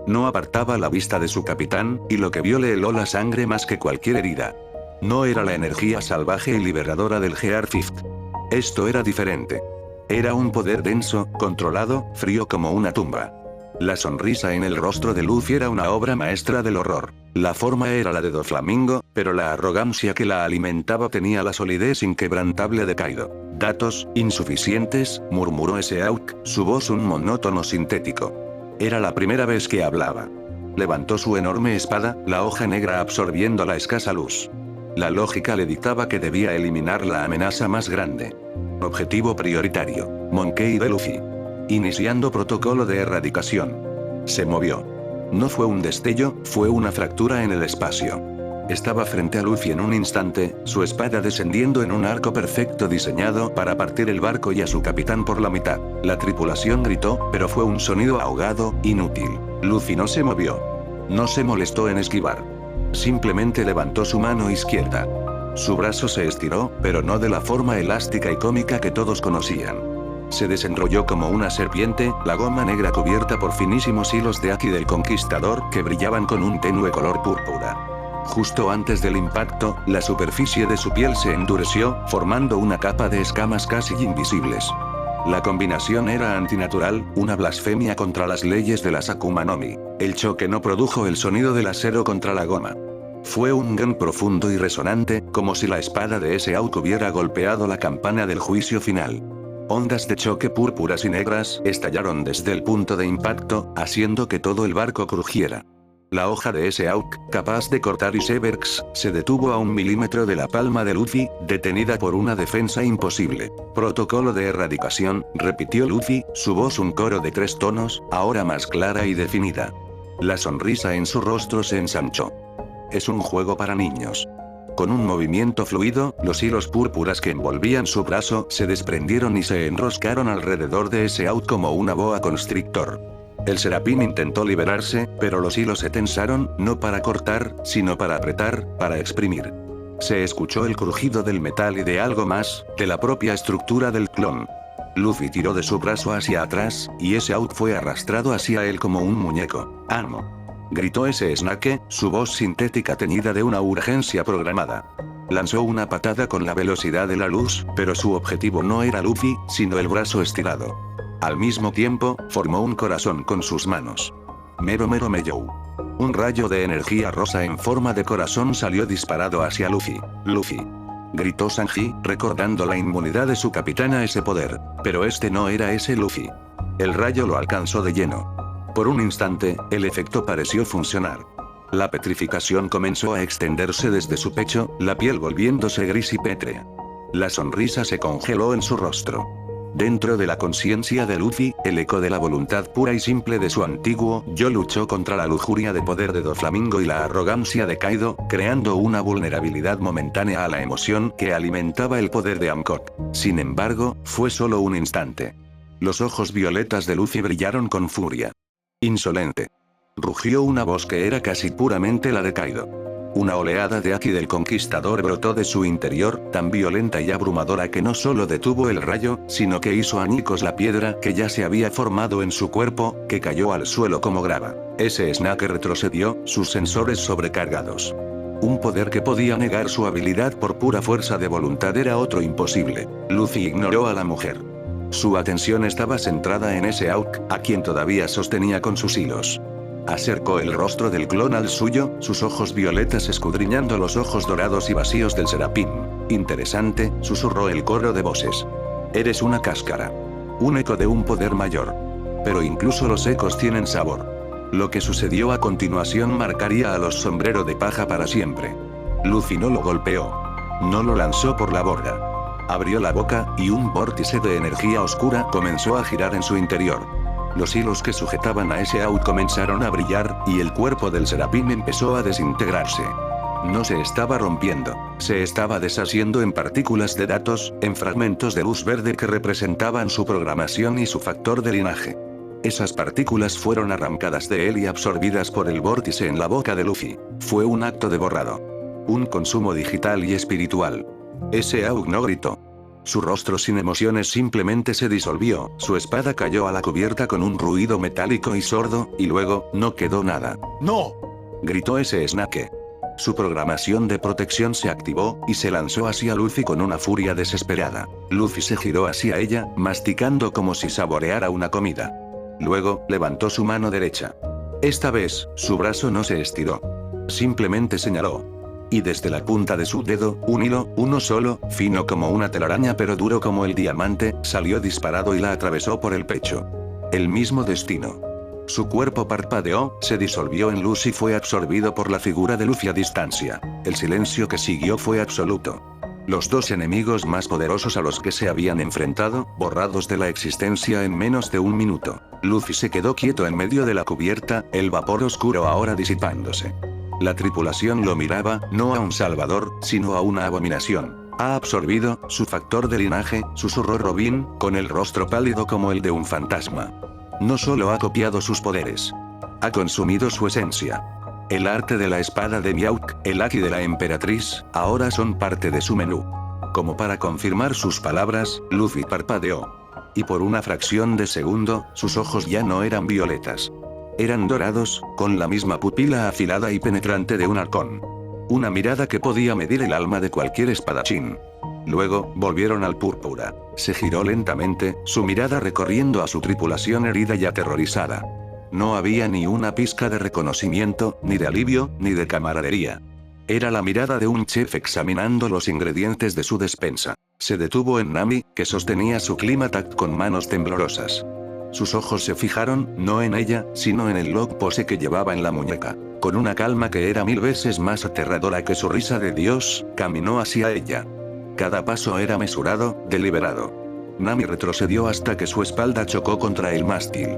No apartaba la vista de su capitán, y lo que vio le heló la sangre más que cualquier herida. No era la energía salvaje y liberadora del Gear Fifth. Esto era diferente. Era un poder denso, controlado, frío como una tumba. La sonrisa en el rostro de Luffy era una obra maestra del horror. La forma era la de Doflamingo, pero la arrogancia que la alimentaba tenía la solidez inquebrantable de Kaido. Datos, insuficientes, murmuró ese Auk, su voz un monótono sintético. Era la primera vez que hablaba. Levantó su enorme espada, la hoja negra absorbiendo la escasa luz. La lógica le dictaba que debía eliminar la amenaza más grande. Objetivo prioritario: Monkey D. Luffy. Iniciando protocolo de erradicación. Se movió. No fue un destello, fue una fractura en el espacio. Estaba frente a Luffy en un instante, su espada descendiendo en un arco perfecto diseñado para partir el barco y a su capitán por la mitad. La tripulación gritó, pero fue un sonido ahogado, inútil. Luffy no se movió. No se molestó en esquivar. Simplemente levantó su mano izquierda. Su brazo se estiró, pero no de la forma elástica y cómica que todos conocían. Se desenrolló como una serpiente, la goma negra cubierta por finísimos hilos de Haki del Conquistador que brillaban con un tenue color púrpura. Justo antes del impacto, la superficie de su piel se endureció, formando una capa de escamas casi invisibles. La combinación era antinatural, una blasfemia contra las leyes de las Akuma no Mi. El choque no produjo el sonido del acero contra la goma. Fue un gan profundo y resonante, como si la espada de ese Auk hubiera golpeado la campana del juicio final. Ondas de choque púrpuras y negras estallaron desde el punto de impacto, haciendo que todo el barco crujiera. La hoja de ese Auk, capaz de cortar icebergs, se detuvo a 1 milímetro de la palma de Luffy, detenida por una defensa imposible. Protocolo de erradicación, repitió Luffy, su voz un coro de 3 tonos, ahora más clara y definida. La sonrisa en su rostro se ensanchó. Es un juego para niños. Con un movimiento fluido, los hilos púrpuras que envolvían su brazo se desprendieron y se enroscaron alrededor de ese out como una boa constrictor. El serapín intentó liberarse, pero los hilos se tensaron, no para cortar, sino para apretar, para exprimir. Se escuchó el crujido del metal y de algo más, de la propia estructura del clon. Luffy tiró de su brazo hacia atrás, y ese out fue arrastrado hacia él como un muñeco. ¡Amo! Gritó ese Snake, su voz sintética teñida de una urgencia programada. Lanzó una patada con la velocidad de la luz, pero su objetivo no era Luffy, sino el brazo estirado. Al mismo tiempo, formó un corazón con sus manos. Mero Meyou. Un rayo de energía rosa en forma de corazón salió disparado hacia Luffy. ¡Luffy! Gritó Sanji, recordando la inmunidad de su capitán a ese poder. Pero este no era ese Luffy. El rayo lo alcanzó de lleno. Por un instante, el efecto pareció funcionar. La petrificación comenzó a extenderse desde su pecho, la piel volviéndose gris y pétrea. La sonrisa se congeló en su rostro. Dentro de la conciencia de Luffy, el eco de la voluntad pura y simple de su antiguo yo luchó contra la lujuria de poder de Doflamingo y la arrogancia de Kaido, creando una vulnerabilidad momentánea a la emoción que alimentaba el poder de Hancock. Sin embargo, fue solo un instante. Los ojos violetas de Luffy brillaron con furia. Insolente. Rugió una voz que era casi puramente la de Kaido. Una oleada de Haki del Conquistador brotó de su interior, tan violenta y abrumadora que no solo detuvo el rayo, sino que hizo añicos la piedra que ya se había formado en su cuerpo, que cayó al suelo como grava. Ese Snake retrocedió, sus sensores sobrecargados. Un poder que podía negar su habilidad por pura fuerza de voluntad era otro imposible. Luffy ignoró a la mujer. Su atención estaba centrada en ese Auk, a quien todavía sostenía con sus hilos. Acercó el rostro del clon al suyo, sus ojos violetas escudriñando los ojos dorados y vacíos del serapín. Interesante, susurró el coro de voces. Eres una cáscara. Un eco de un poder mayor. Pero incluso los ecos tienen sabor. Lo que sucedió a continuación marcaría a los sombrero de paja para siempre. Luffy no lo golpeó. No lo lanzó por la borda. Abrió la boca, y un vórtice de energía oscura comenzó a girar en su interior. Los hilos que sujetaban a ese out comenzaron a brillar, y el cuerpo del serapín empezó a desintegrarse. No se estaba rompiendo, se estaba deshaciendo en partículas de datos, en fragmentos de luz verde que representaban su programación y su factor de linaje. Esas partículas fueron arrancadas de él y absorbidas por el vórtice en la boca de Luffy. Fue un acto de borrado. Un consumo digital y espiritual. Ese Auk no gritó. Su rostro sin emociones simplemente se disolvió, su espada cayó a la cubierta con un ruido metálico y sordo, y luego, no quedó nada. ¡No! Gritó ese Snake. Su programación de protección se activó, y se lanzó hacia Luffy con una furia desesperada. Luffy se giró hacia ella, masticando como si saboreara una comida. Luego, levantó su mano derecha. Esta vez, su brazo no se estiró. Simplemente señaló. Y desde la punta de su dedo, un hilo, uno solo, fino como una telaraña pero duro como el diamante, salió disparado y la atravesó por el pecho. El mismo destino. Su cuerpo parpadeó, se disolvió en luz y fue absorbido por la figura de Luffy a distancia. El silencio que siguió fue absoluto. Los dos enemigos más poderosos a los que se habían enfrentado, borrados de la existencia en menos de un minuto. Luffy se quedó quieto en medio de la cubierta, el vapor oscuro ahora disipándose. La tripulación lo miraba, no a un salvador, sino a una abominación. Ha absorbido su factor de linaje, susurró Robin, con el rostro pálido como el de un fantasma. No solo ha copiado sus poderes. Ha consumido su esencia. El arte de la espada de Mihawk, el haki de la emperatriz, ahora son parte de su menú. Como para confirmar sus palabras, Luffy parpadeó. Y por una fracción de segundo, sus ojos ya no eran violetas. Eran dorados, con la misma pupila afilada y penetrante de un halcón. Una mirada que podía medir el alma de cualquier espadachín. Luego, volvieron al púrpura. Se giró lentamente, su mirada recorriendo a su tripulación herida y aterrorizada. No había ni una pizca de reconocimiento, ni de alivio, ni de camaradería. Era la mirada de un chef examinando los ingredientes de su despensa. Se detuvo en Nami, que sostenía su Climatact con manos temblorosas. Sus ojos se fijaron, no en ella, sino en el log pose que llevaba en la muñeca. Con una calma que era 1000 veces más aterradora que su risa de Dios, caminó hacia ella. Cada paso era mesurado, deliberado. Nami retrocedió hasta que su espalda chocó contra el mástil.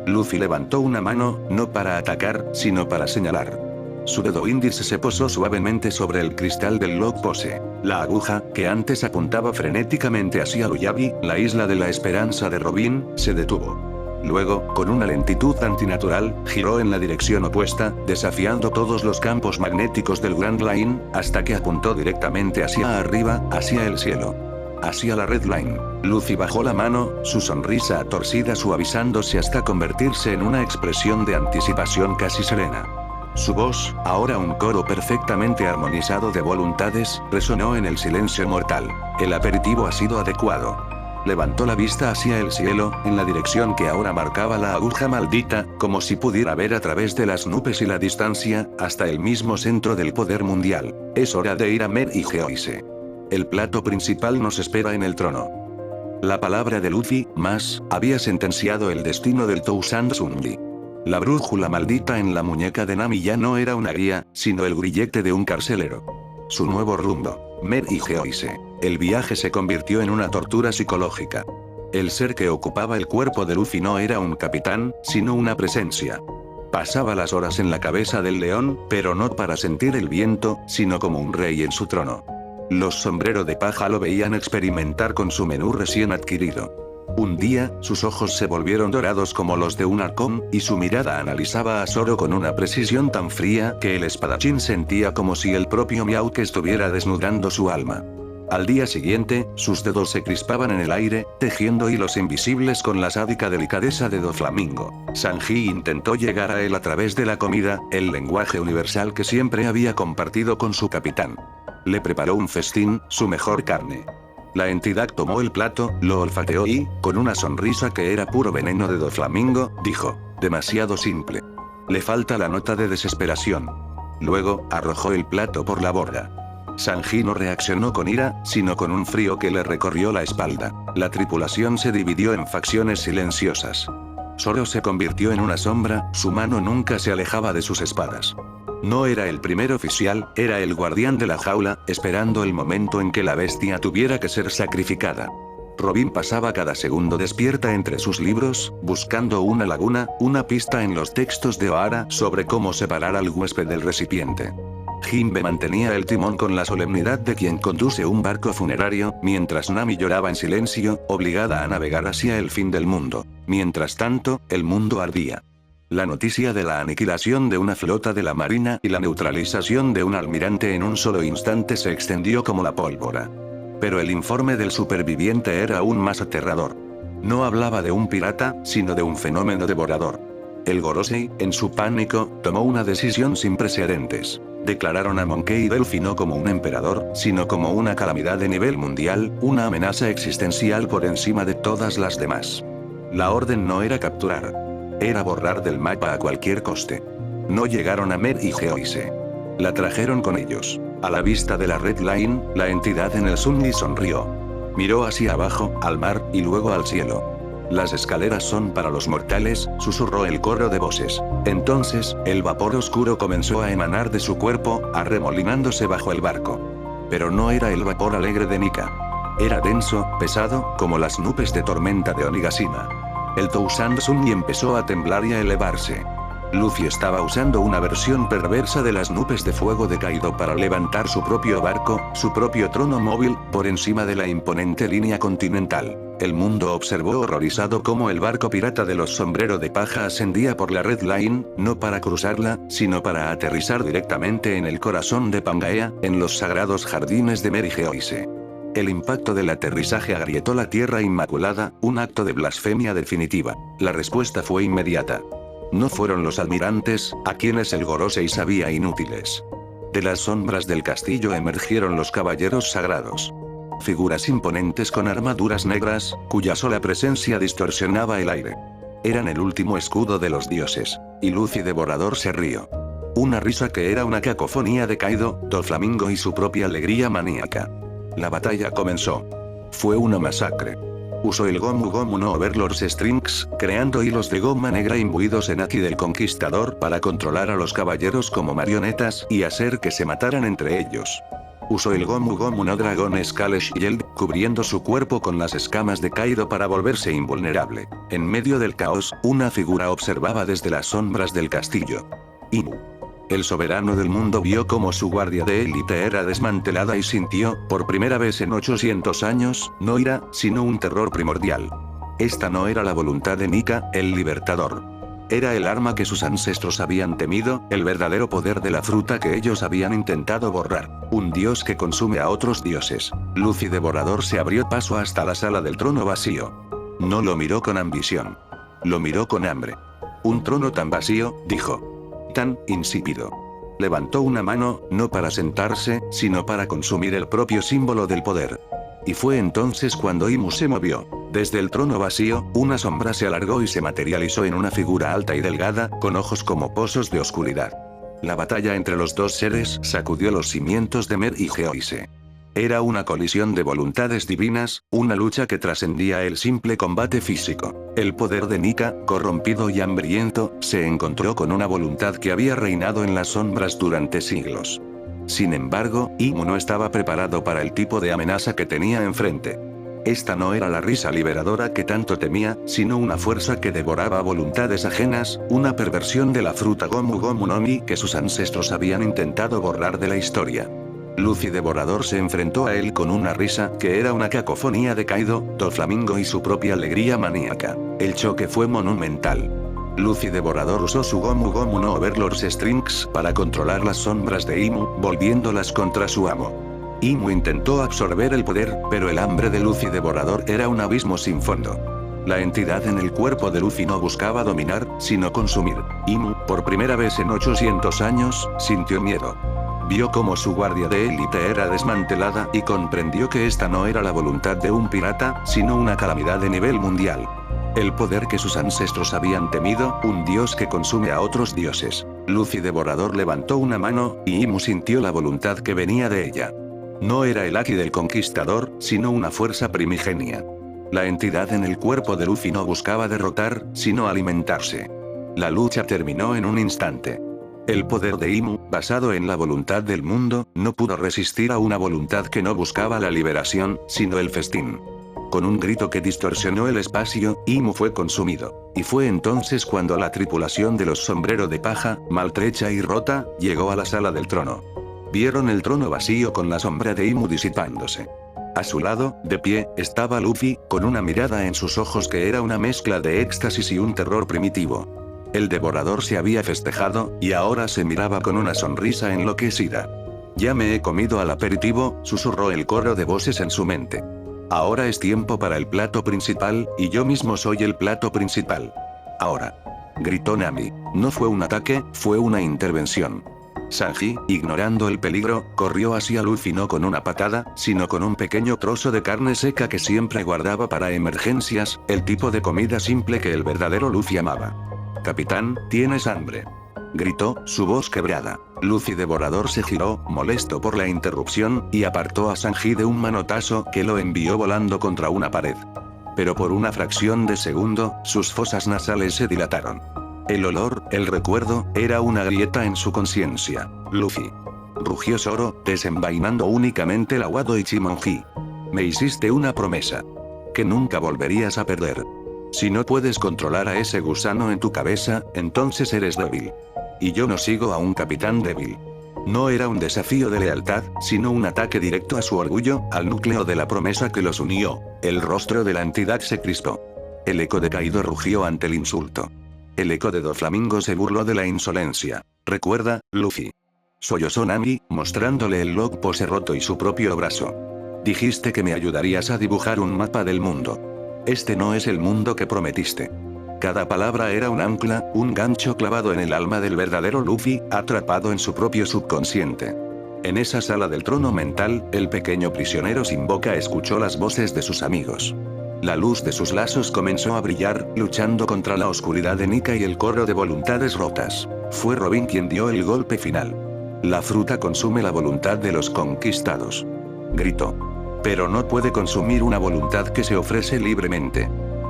Luffy levantó una mano, no para atacar, sino para señalar. Su dedo índice se posó suavemente sobre el cristal del log pose. La aguja, que antes apuntaba frenéticamente hacia Luyabi, la isla de la esperanza de Robin, se detuvo. Luego, con una lentitud antinatural, giró en la dirección opuesta, desafiando todos los campos magnéticos del Grand Line, hasta que apuntó directamente hacia arriba, hacia el cielo. Hacia la Red Line. Luffy bajó la mano, su sonrisa torcida suavizándose hasta convertirse en una expresión de anticipación casi serena. Su voz, ahora un coro perfectamente armonizado de voluntades, resonó en el silencio mortal. El aperitivo ha sido adecuado. Levantó la vista hacia el cielo, en la dirección que ahora marcaba la aguja maldita, como si pudiera ver a través de las nubes y la distancia, hasta el mismo centro del poder mundial. Es hora de ir a Mer y Geoise. El plato principal nos espera en el trono. La palabra de Luffy, más, había sentenciado el destino del Tousand Sundy. La brújula maldita en la muñeca de Nami ya no era una guía, sino el grillete de un carcelero. Su nuevo rumbo, Mer y Geoise. El viaje se convirtió en una tortura psicológica. El ser que ocupaba el cuerpo de Luffy no era un capitán, sino una presencia. Pasaba las horas en la cabeza del león, pero no para sentir el viento, sino como un rey en su trono. Los sombreros de paja lo veían experimentar con su menú recién adquirido. Un día, sus ojos se volvieron dorados como los de un halcón, y su mirada analizaba a Zoro con una precisión tan fría que el espadachín sentía como si el propio Mihawk estuviera desnudando su alma. Al día siguiente, sus dedos se crispaban en el aire, tejiendo hilos invisibles con la sádica delicadeza de Doflamingo. Sanji intentó llegar a él a través de la comida, el lenguaje universal que siempre había compartido con su capitán. Le preparó un festín, su mejor carne. La entidad tomó el plato, lo olfateó y, con una sonrisa que era puro veneno de Doflamingo, dijo: demasiado simple. Le falta la nota de desesperación. Luego, arrojó el plato por la borda. Sanji no reaccionó con ira, sino con un frío que le recorrió la espalda. La tripulación se dividió en facciones silenciosas. Zoro se convirtió en una sombra, su mano nunca se alejaba de sus espadas. No era el primer oficial, era el guardián de la jaula, esperando el momento en que la bestia tuviera que ser sacrificada. Robin pasaba cada segundo despierta entre sus libros, buscando una laguna, una pista en los textos de Ohara sobre cómo separar al huésped del recipiente. Jinbe mantenía el timón con la solemnidad de quien conduce un barco funerario, mientras Nami lloraba en silencio, obligada a navegar hacia el fin del mundo. Mientras tanto, el mundo ardía. La noticia de la aniquilación de una flota de la marina y la neutralización de un almirante en un solo instante se extendió como la pólvora. Pero el informe del superviviente era aún más aterrador. No hablaba de un pirata, sino de un fenómeno devorador. El Gorosei, en su pánico, tomó una decisión sin precedentes. Declararon a Monkey D. no como un emperador, sino como una calamidad de nivel mundial, una amenaza existencial por encima de todas las demás. La orden no era capturar. Era borrar del mapa a cualquier coste. No llegaron a Mer y Geoise. La trajeron con ellos. A la vista de la Red Line, la entidad en el Sunny sonrió. Miró hacia abajo, al mar, y luego al cielo. Las escaleras son para los mortales, susurró el coro de voces. Entonces, el vapor oscuro comenzó a emanar de su cuerpo, arremolinándose bajo el barco. Pero no era el vapor alegre de Nika. Era denso, pesado, como las nubes de tormenta de Onigashima. El Tousand Sunny empezó a temblar y a elevarse. Luffy estaba usando una versión perversa de las nubes de fuego de Kaido para levantar su propio barco, su propio trono móvil, por encima de la imponente línea continental. El mundo observó horrorizado cómo el barco pirata de los sombreros de paja ascendía por la Red Line, no para cruzarla, sino para aterrizar directamente en el corazón de Pangaea, en los sagrados jardines de Mer y Geoise. El impacto del aterrizaje agrietó la tierra inmaculada, un acto de blasfemia definitiva. La respuesta fue inmediata. No fueron los almirantes, a quienes el Gorosei sabía inútiles. De las sombras del castillo emergieron los caballeros sagrados. Figuras imponentes con armaduras negras, cuya sola presencia distorsionaba el aire. Eran el último escudo de los dioses. Y Luffy devorador se rió. Una risa que era una cacofonía de Kaido, Doflamingo y su propia alegría maníaca. La batalla comenzó. Fue una masacre. Usó el Gomu Gomu no Overlord's Strings, creando hilos de goma negra imbuidos en Haki del Conquistador para controlar a los caballeros como marionetas y hacer que se mataran entre ellos. Usó el Gomu Gomu no Dragon Scale Shield, cubriendo su cuerpo con las escamas de Kaido para volverse invulnerable. En medio del caos, una figura observaba desde las sombras del castillo. Inu. El soberano del mundo vio cómo su guardia de élite era desmantelada y sintió, por primera vez en 800 años, no ira, sino un terror primordial. Esta no era la voluntad de Nika, el libertador. Era el arma que sus ancestros habían temido, el verdadero poder de la fruta que ellos habían intentado borrar. Un dios que consume a otros dioses. Luffy Devorador se abrió paso hasta la sala del trono vacío. No lo miró con ambición. Lo miró con hambre. Un trono tan vacío, dijo. Tan insípido. Levantó una mano, no para sentarse, sino para consumir el propio símbolo del poder. Y fue entonces cuando Imu se movió. Desde el trono vacío, una sombra se alargó y se materializó en una figura alta y delgada, con ojos como pozos de oscuridad. La batalla entre los dos seres sacudió los cimientos de Mer y Geoise. Era una colisión de voluntades divinas, una lucha que trascendía el simple combate físico. El poder de Nika, corrompido y hambriento, se encontró con una voluntad que había reinado en las sombras durante siglos. Sin embargo, Imu no estaba preparado para el tipo de amenaza que tenía enfrente. Esta no era la risa liberadora que tanto temía, sino una fuerza que devoraba voluntades ajenas, una perversión de la fruta Gomu Gomu no Mi que sus ancestros habían intentado borrar de la historia. Luffy Devorador se enfrentó a él con una risa que era una cacofonía de Kaido, Doflamingo y su propia alegría maníaca. El choque fue monumental. Luffy Devorador usó su Gomu Gomu no Overlord's Strings para controlar las sombras de Imu, volviéndolas contra su amo. Imu intentó absorber el poder, pero el hambre de Luffy Devorador era un abismo sin fondo. La entidad en el cuerpo de Luffy no buscaba dominar, sino consumir. Imu, por primera vez en 800 años, sintió miedo. Vio cómo su guardia de élite era desmantelada y comprendió que esta no era la voluntad de un pirata, sino una calamidad de nivel mundial. El poder que sus ancestros habían temido, un dios que consume a otros dioses. Luffy Devorador levantó una mano, y Imu sintió la voluntad que venía de ella. No era el Haki del Conquistador, sino una fuerza primigenia. La entidad en el cuerpo de Luffy no buscaba derrotar, sino alimentarse. La lucha terminó en un instante. El poder de Imu, basado en la voluntad del mundo, no pudo resistir a una voluntad que no buscaba la liberación, sino el festín. Con un grito que distorsionó el espacio, Imu fue consumido. Y fue entonces cuando la tripulación de los Sombrero de Paja, maltrecha y rota, llegó a la sala del trono. Vieron el trono vacío con la sombra de Imu disipándose. A su lado, de pie, estaba Luffy, con una mirada en sus ojos que era una mezcla de éxtasis y un terror primitivo. El devorador se había festejado, y ahora se miraba con una sonrisa enloquecida. Ya me he comido al aperitivo, susurró el coro de voces en su mente. Ahora es tiempo para el plato principal, y yo mismo soy el plato principal. Ahora. Gritó Nami. No fue un ataque, fue una intervención. Sanji, ignorando el peligro, corrió hacia Luffy no con una patada, sino con un pequeño trozo de carne seca que siempre guardaba para emergencias, el tipo de comida simple que el verdadero Luffy amaba. Capitán, ¿tienes hambre? Gritó, su voz quebrada. Luffy Devorador se giró, molesto por la interrupción, y apartó a Sanji de un manotazo que lo envió volando contra una pared. Pero por una fracción de segundo, sus fosas nasales se dilataron. El olor, el recuerdo, era una grieta en su conciencia. Luffy. Rugió Zoro, desenvainando únicamente el aguado Ichimonji. Me hiciste una promesa. Que nunca volverías a perder. Si no puedes controlar a ese gusano en tu cabeza, entonces eres débil. Y yo no sigo a un capitán débil. No era un desafío de lealtad, sino un ataque directo a su orgullo, al núcleo de la promesa que los unió. El rostro de la entidad se crispó. El eco de Kaido rugió ante el insulto. El eco de Doflamingo se burló de la insolencia. Recuerda, Luffy. Sollozó Nami, mostrándole el log pose roto y su propio brazo. Dijiste que me ayudarías a dibujar un mapa del mundo. Este no es el mundo que prometiste. Cada palabra era un ancla, un gancho clavado en el alma del verdadero Luffy, atrapado en su propio subconsciente. En esa sala del trono mental, el pequeño prisionero sin boca escuchó las voces de sus amigos. La luz de sus lazos comenzó a brillar, luchando contra la oscuridad de Nika y el coro de voluntades rotas. Fue Robin quien dio el golpe final. La fruta consume la voluntad de los conquistados. Gritó. Pero no puede consumir una voluntad que se ofrece libremente.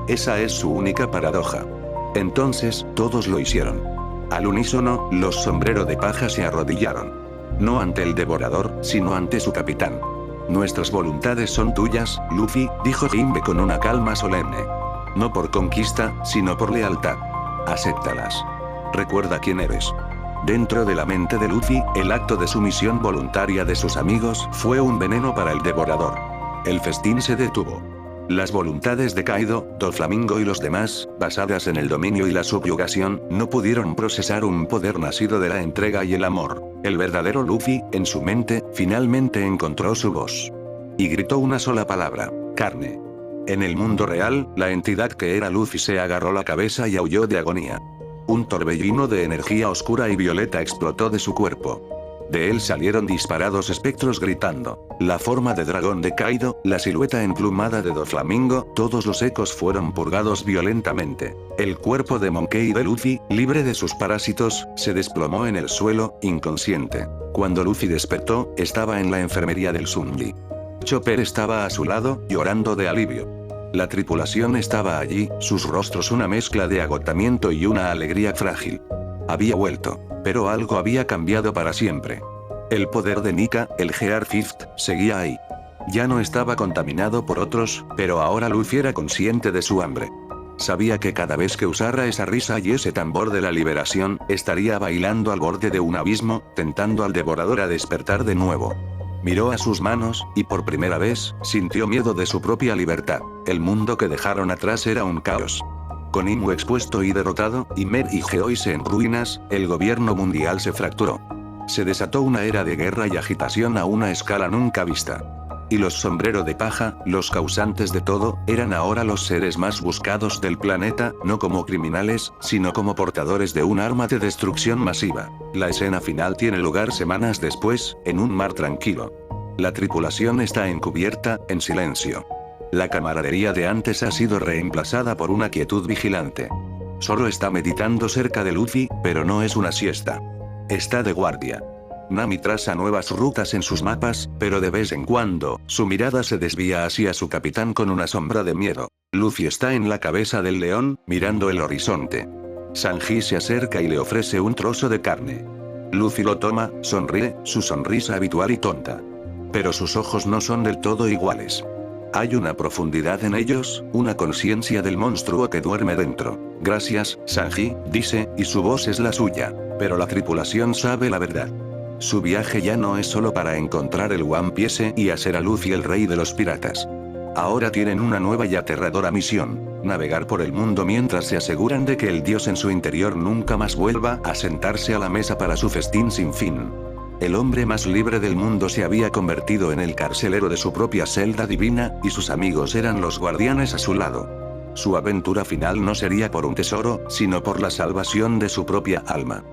Esa es su única paradoja. Entonces, todos lo hicieron. Al unísono, los Sombrero de Paja se arrodillaron. No ante el devorador, sino ante su capitán. Nuestras voluntades son tuyas, Luffy, dijo Jinbe con una calma solemne. No por conquista, sino por lealtad. Acéptalas. Recuerda quién eres. Dentro de la mente de Luffy, el acto de sumisión voluntaria de sus amigos fue un veneno para el devorador. El festín se detuvo. Las voluntades de Kaido, Doflamingo y los demás, basadas en el dominio y la subyugación, no pudieron procesar un poder nacido de la entrega y el amor. El verdadero Luffy, en su mente, finalmente encontró su voz. Y gritó una sola palabra: carne. En el mundo real, la entidad que era Luffy se agarró la cabeza y aulló de agonía. Un torbellino de energía oscura y violeta explotó de su cuerpo. De él salieron disparados espectros gritando. La forma de dragón de Kaido, la silueta emplumada de Doflamingo, todos los ecos fueron purgados violentamente. El cuerpo de Monkey de Luffy, libre de sus parásitos, se desplomó en el suelo, inconsciente. Cuando Luffy despertó, estaba en la enfermería del Sunji. Chopper estaba a su lado, llorando de alivio. La tripulación estaba allí, sus rostros una mezcla de agotamiento y una alegría frágil. Había vuelto. Pero algo había cambiado para siempre. El poder de Nika, el Gear Fifth, seguía ahí. Ya no estaba contaminado por otros, pero ahora Luffy era consciente de su hambre. Sabía que cada vez que usara esa risa y ese tambor de la liberación, estaría bailando al borde de un abismo, tentando al devorador a despertar de nuevo. Miró a sus manos, y por primera vez, sintió miedo de su propia libertad. El mundo que dejaron atrás era un caos. Con Imu expuesto y derrotado, y Mer y Geoise en ruinas, el gobierno mundial se fracturó. Se desató una era de guerra y agitación a una escala nunca vista. Y los sombrero de paja, los causantes de todo, eran ahora los seres más buscados del planeta, no como criminales, sino como portadores de un arma de destrucción masiva. La escena final tiene lugar semanas después, en un mar tranquilo. La tripulación está encubierta, en silencio. La camaradería de antes ha sido reemplazada por una quietud vigilante. Zoro está meditando cerca de Luffy, pero no es una siesta. Está de guardia. Nami traza nuevas rutas en sus mapas, pero de vez en cuando, su mirada se desvía hacia su capitán con una sombra de miedo. Luffy está en la cabeza del león, mirando el horizonte. Sanji se acerca y le ofrece un trozo de carne. Luffy lo toma, sonríe, su sonrisa habitual y tonta. Pero sus ojos no son del todo iguales. Hay una profundidad en ellos, una conciencia del monstruo que duerme dentro. Gracias, Sanji, dice, y su voz es la suya. Pero la tripulación sabe la verdad. Su viaje ya no es solo para encontrar el One Piece y hacer a Luffy el rey de los piratas. Ahora tienen una nueva y aterradora misión: navegar por el mundo mientras se aseguran de que el dios en su interior nunca más vuelva a sentarse a la mesa para su festín sin fin. El hombre más libre del mundo se había convertido en el carcelero de su propia celda divina, y sus amigos eran los guardianes a su lado. Su aventura final no sería por un tesoro, sino por la salvación de su propia alma.